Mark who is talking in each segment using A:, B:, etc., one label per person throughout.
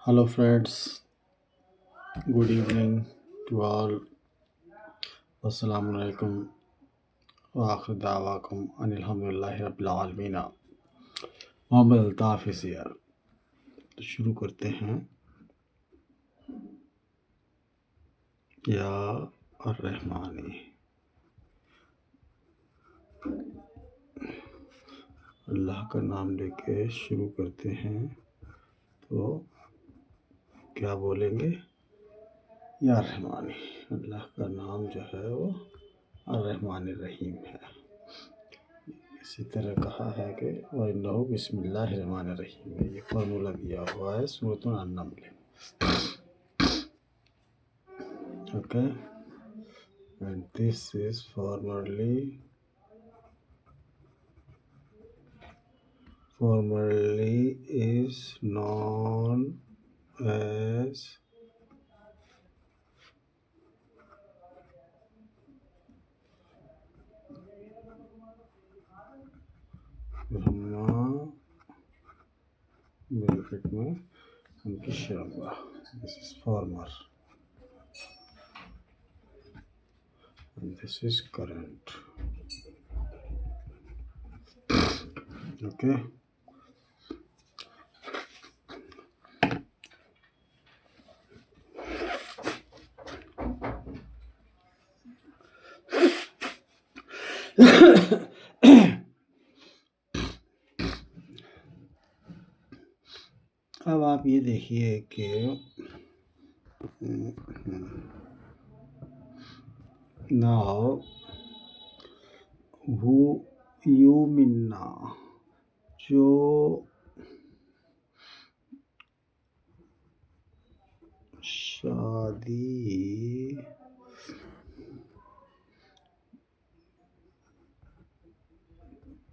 A: Hello, friends. Good evening to all. Assalamu alaikum wa akhir da'wakum anilhamdulillahi rabbil alameen. Mohammad Altaf इस यार तो शुरू करते हैं। या अर्रहमानी, अल्लाह का नाम लेके शुरू करते हैं। तो क्या बोलेंगे? या रहमानी। अल्लाह का नाम जो है वो अर्रहमान रहीम है। इसी तरह कहा है कि वन्नहु बिस्मिल्लाहिर्रहमानिर्रहीम में ये फार्मूला दिया हुआ है सूरतुल अन-नम्ल। Okay, and this is formerly is known as Brahma bracket में उनकी शर्मा। This is former and this is current. Okay. अब आप ये देखिए कि नाउ हु यू मिन्ना, जो शादी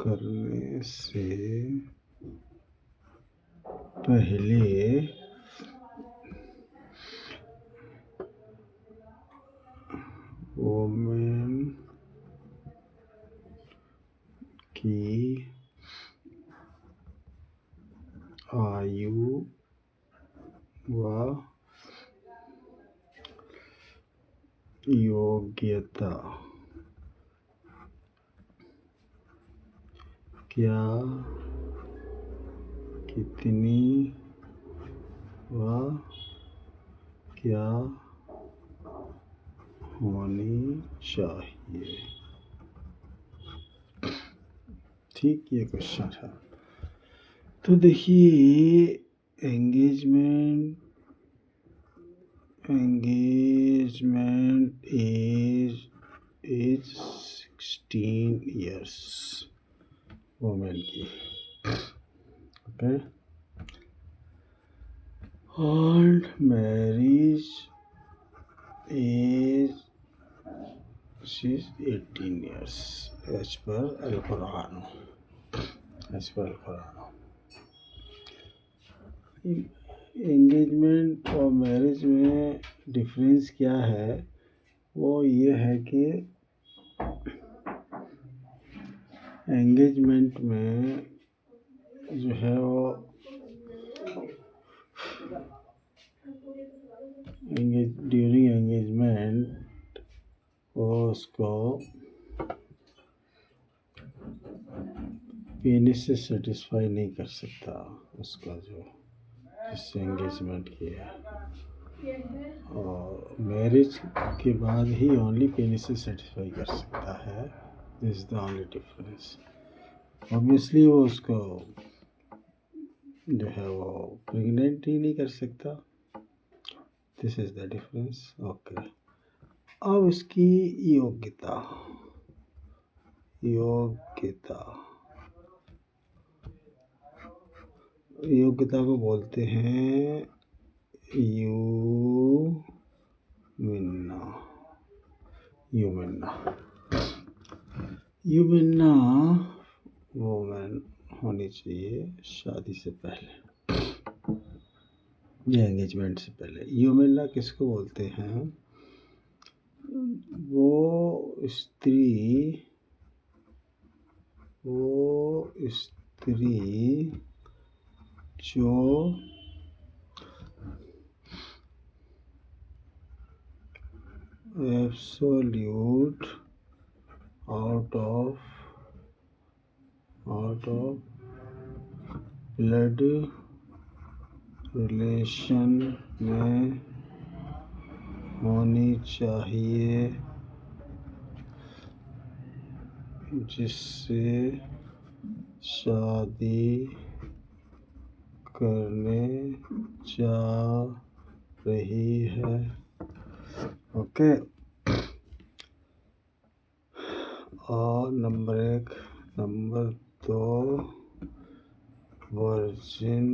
A: करने से पहले वोमेन की आयु व योग्यता क्या कितनी व क्या होनी चाहिए? ठीक, ये क्वेश्चन है। तो देखिए, एंगेजमेंट एज 16 ईयर्स वोमेन की। ओके, और मैरिज एज 18 ईयर्स एज पर अल कुरान। एंगेजमेंट और मैरिज में डिफरेंस क्या है? वो ये है कि एंगेजमेंट में जो है वो ड्यूरिंग एंगेजमेंट वो उसको पेनिस से सेटिस्फाई नहीं कर सकता, उसका जो जिससे एंगेजमेंट किया। और मैरिज के बाद ही ओनली पेनिस से सेटिस्फाई कर सकता है। This is the only difference. Obviously वो उसको जो है वो प्रेग्नेंट ही नहीं कर सकता। This is the difference. Okay, अब उसकी योग्यता को बोलते हैं यूमिन्ना वोमेन होनी चाहिए शादी से पहले या एंगेजमेंट से पहले। यूमिन्ना किसको बोलते हैं? वो स्त्री जो absolute out of blood relation में होनी चाहिए, जिससे शादी करने जा रही है। ओके। और नंबर 1, नंबर 2 वर्जिन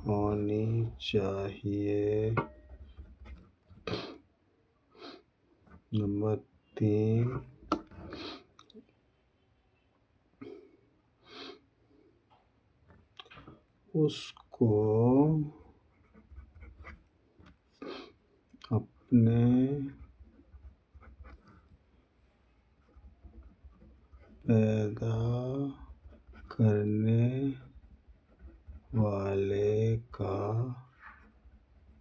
A: होनी चाहिए। नंबर 3 उसको अपने पैदा करने वाले का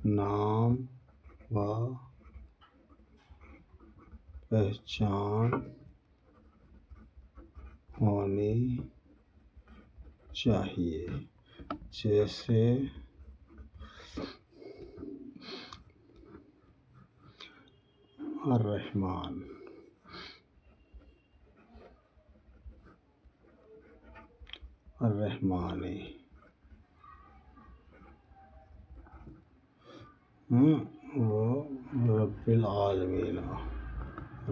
A: नाम व पहचान होनी चाहिए, जैसे अर्रहमान। अर्रहमानी। वो रब्बिल आलमीन।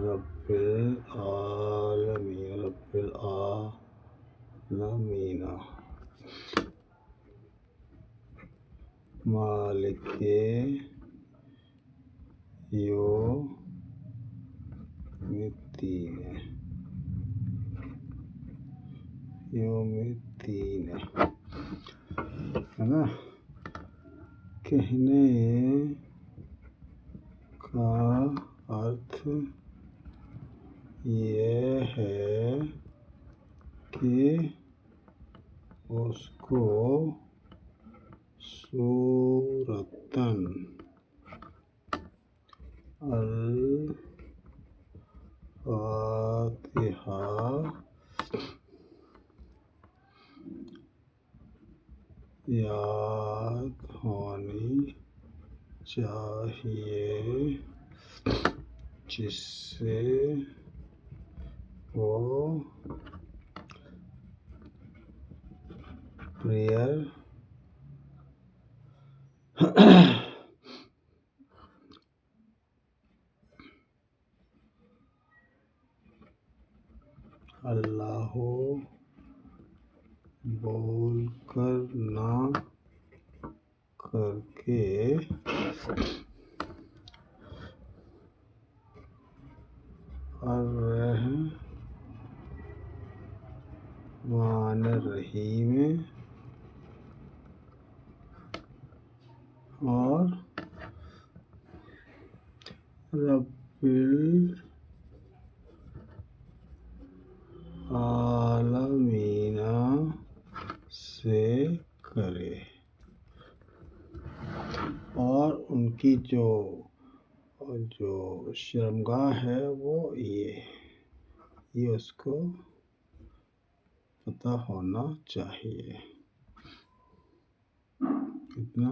A: रब्बिल आलमीन। रब्बिल आलमीन। मालिके यौमिद्दीन। यौमिद्दीन है ना। कहने का अर्थ ये है कि उसको सूरतन अल-फातिहा याद होनी चाहिए, जिससे वो प्रेयर अल्लाह बोलकर ना करके अर्रहमान रहीम और रब्बिल आलमीना से करे। और उनकी जो शर्मगाह है वो ये उसको पता होना चाहिए। इतना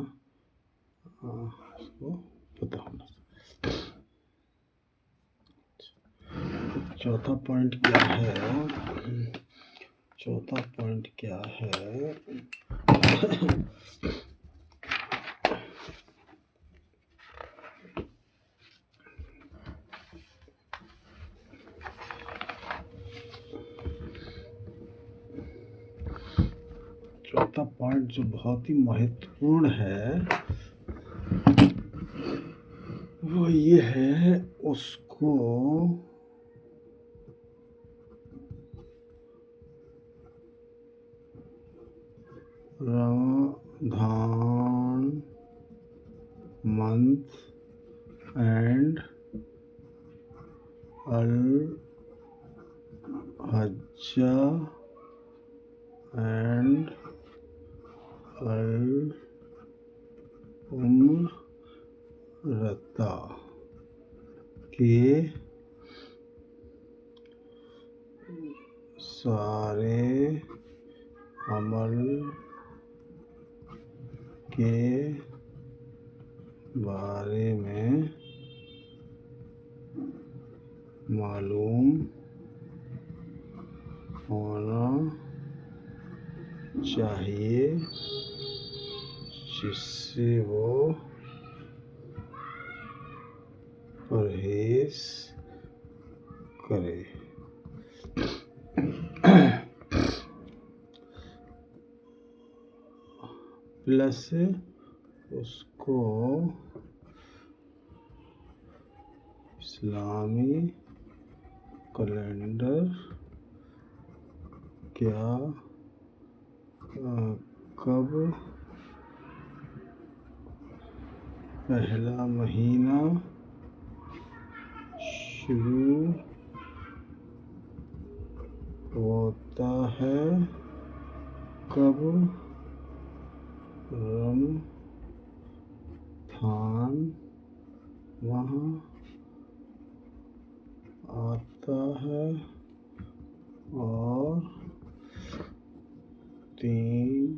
A: उसको पता होना चाहिए। चौथा पॉइंट क्या है? चौथा पॉइंट क्या है? चौथा पॉइंट जो बहुत ही महत्वपूर्ण है वो ये है, उसको रमज़ान मंथ एंड अल-हज्ज एंड अल-उम्र रता के सारे अमल के बारे में मालूम होना चाहिए, जिससे वो परहेज करे। प्लस उसको इस्लामी कैलेंडर क्या कब पहला महीना शुरू होता है, कब रमज़ान माह आता है और 3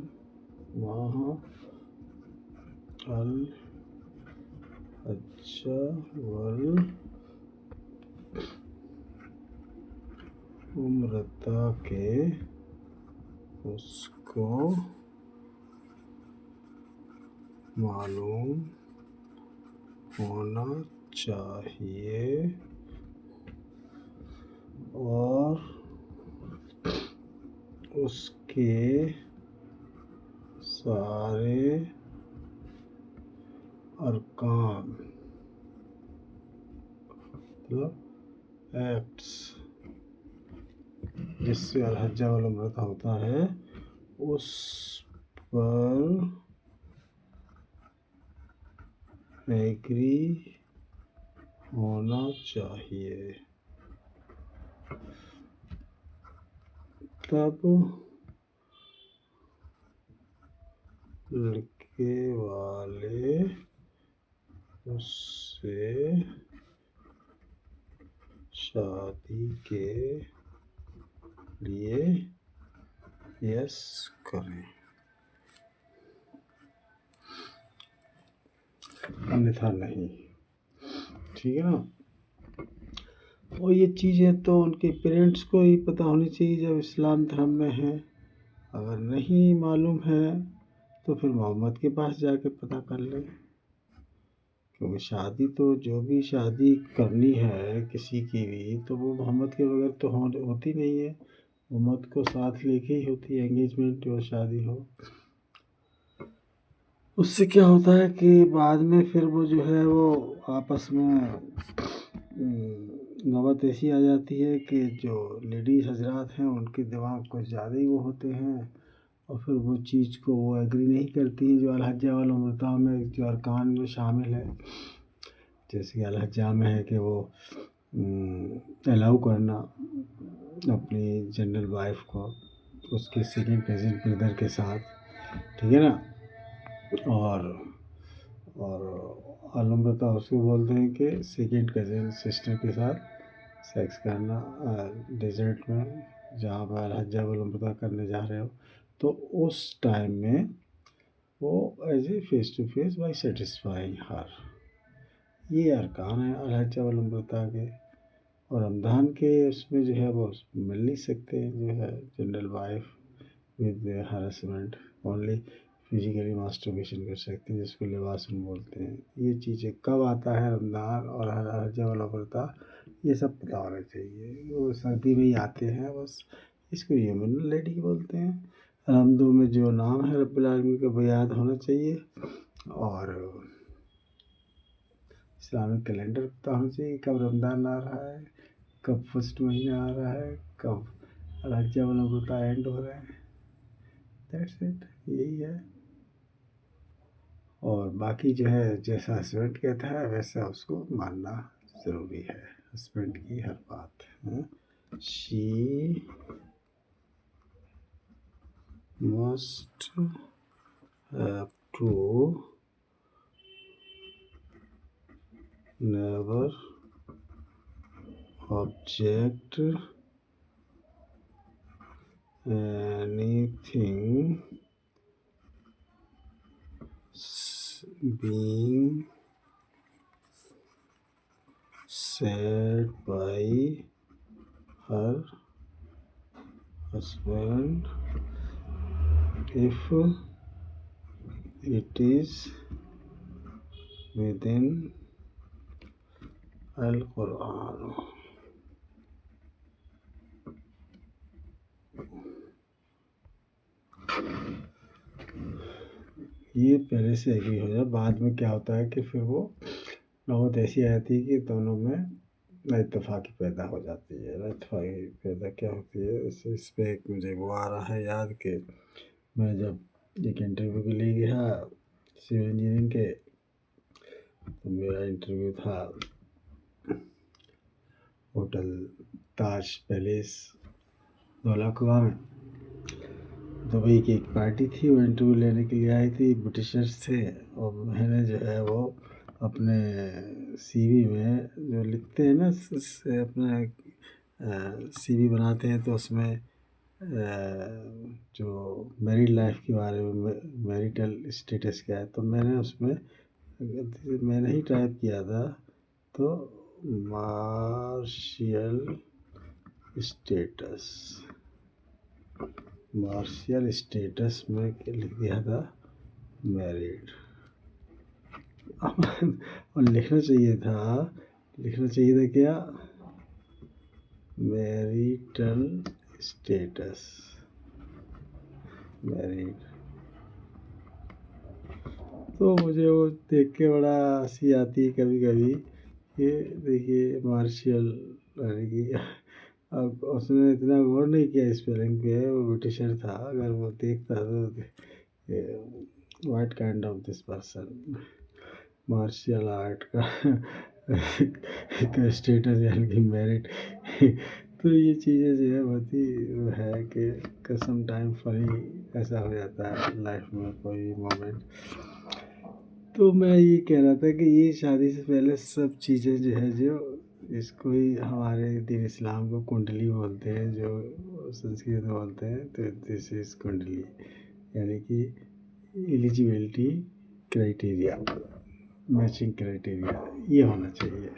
A: माह अल-हज्ज वल उम्रता के उसको मालूम होना चाहिए और उसके सारे अरकान मतलब एक्ट्स जिससे अल-हज्ज वल उम्रता होता है उस पर एग्री होना चाहिए, तब लड़के वाले उससे शादी के लिए यस करें, अन्यथा नहीं। ठीक है ना। और ये चीज़ें तो उनके पेरेंट्स को ही पता होनी चाहिए जब इस्लाम धर्म में है। अगर नहीं मालूम है तो फिर मोहम्मद के पास जाके पता कर लें, क्योंकि शादी तो जो भी शादी करनी है किसी की भी तो वो मोहम्मद के बगैर तो होती नहीं है, मोहम्मद को साथ लेके ही होती है एंगेजमेंट और शादी हो। उससे क्या होता है कि बाद में फिर वो जो है वो आपस में नौबत ऐसी आ जाती है कि जो लेडीज़ हजरात हैं उनके दिमाग कुछ ज़्यादा ही वो होते हैं और फिर वो चीज़ को वो एग्री नहीं करती हैं जो अल-हज्ज वल उम्रता में जो अरकान में शामिल है। जैसे कि अल-हज्ज में है कि वो अलाउ करना अपनी जनरल वाइफ को उसके सेकंड कज़िन ब्रदर के साथ, ठीक है ना। और अल-उम्रता उसको बोलते हैं कि सेकंड कज़िन सिस्टर के साथ सेक्स करना डेजर्ट में जहाँ पर अल-हज्ज वल उम्रता करने जा रहे हो, तो उस टाइम में वो age a face to face by satisfying her, ये अरकान है अल-हज्ज वल उम्रता के। और रमज़ान के उसमें जो है वो मिल नहीं सकते जो है general wife with harassment, only physically masturbation कर सकते हैं जिसको लिबासन बोलते हैं। ये चीज़ें कब आता है रमज़ान और अल-हज्ज वल उम्रता ये सब पता होना चाहिए। वो सर्दी में ही आते हैं बस, इसको ह्यूमन लेडी बोलते हैं। रमज़ान में जो नाम है रब्बुल आलमीन का वो याद होना चाहिए और इस्लामिक कैलेंडर पता होना चाहिए कब रमज़ान आ रहा है, कब फर्स्ट महीना आ रहा है, कब अल-हज्ज वल उम्रता एंड हो रहा है। दैट्स इट, यही है। और बाकी जो है जैसा हस्बैंड कहता है वैसा उसको मानना ज़रूरी है, हस्बैंड की हर बात। She must have to never object anything being said by her husband if it is within Al-Quran. ये पहले से एग्री हो जाए, बाद में क्या होता है कि फिर वो नौबत ऐसी आती है कि दोनों में इत्तेफाकी पैदा हो जाती है। इत्तेफाकी पैदा क्या होती है, इस पर एक मुझे वो आ रहा है याद कि मैं जब एक इंटरव्यू के लिए गया सिविल इंजीनियरिंग के, तो मेरा इंटरव्यू था होटल ताज पैलेस दौला कुआं में। दुबई की एक पार्टी थी, वो इंटरव्यू लेने के लिए आई थी, ब्रिटिशर्स थे, और मैंने जो है वो अपने सीवी में जो लिखते हैं ना, अपना सीवी बनाते हैं तो उसमें जो मैरिड लाइफ के बारे में, मैरिटल स्टेटस क्या है, तो मैंने उसमें मैंने ही टाइप किया था, तो मार्शियल स्टेटस में लिख दिया था मैरिड। और लिखना चाहिए था क्या, मैरिटल स्टेटस, मैरिड। तो मुझे वो देख के बड़ा हंसी आती है कभी कभी कि देखिए मार्शियल, यानी कि अब उसने इतना गौर नहीं किया स्पेलिंग पे, वो ब्रिटिशर था, अगर वो देखता तो what kind of this person, martial art का स्टेटस यानी कि मेरिट। तो ये चीज़ें जो है बहुत ही वो है कि सम टाइम फनी ऐसा हो जाता है लाइफ में कोई मोमेंट। तो मैं ये कह रहा था कि ये शादी से पहले सब चीज़ें जो है, जो इसको ही हमारे दीन इस्लाम को कुंडली बोलते हैं, जो संस्कृत में बोलते हैं, तो दिस इज़ कुंडली, यानी कि एलिजिबिलिटी क्राइटेरिया, मैचिंग क्राइटेरिया ये होना चाहिए।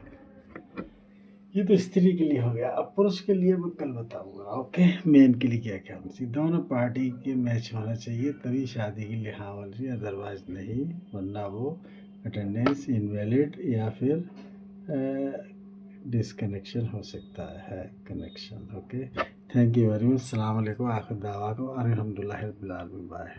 A: ये तो स्त्री के लिए हो गया, अब पुरुष के लिए मैं कल बताऊंगा। ओके, मेन के लिए क्या क्या होना चाहिए, दोनों पार्टी के मैच होना चाहिए तभी शादी के लिए हाँ होना चाहिए, अदरवाइज नहीं, वरना वो अटेंडेंस इनवैलिड या फिर डिसकनेक्शन हो सकता है connection. Okay, thank you very much, अस्सलाम वालेकुम, आखिर दावा को अल्हम्दुलिल्लाह रब्बिल आलमीन, बाय।